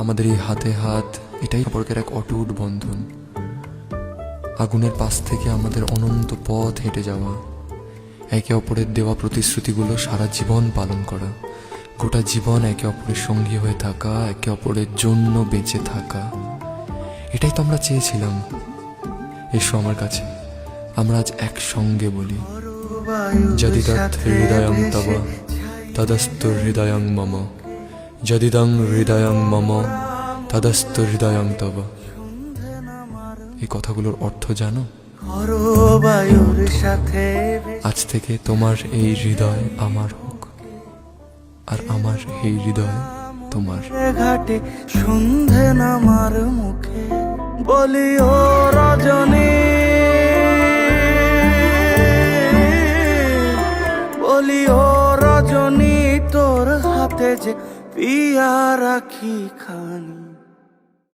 আমাদের এই হাতে হাত, এটাই সম্পর্কের এক অটুট বন্ধন। আগুনের পাশ থেকে আমাদের অনন্ত পথ হেঁটে যাওয়া, একে অপরের দেওয়া প্রতিশ্রুতিগুলো সারা জীবন পালন করা, গোটা জীবন একে অপরের সঙ্গী হয়ে থাকা, একে অপরের জন্য বেঁচে থাকা, এটাই তো আমরা চেয়েছিলাম। এসো আমার কাছে, আমরা আজ একসঙ্গে বলি, যদিদৎ হৃদয়ং তব তদস্তু হৃদয়ং মম, যদিদং হৃদয়ং মম তদস্তু হৃদয়ং তব। এই কথাগুলোর অর্থ জানো? আজ থেকে তোমার এই হৃদয় আমার হোক, আর আমার এই হৃদয় তোমার। ঘাটে সন্ধে নামার মুখে বলি ও রজনী, বলি ও রজনী, তোর হাতে যে পিয়া রাখি খানি।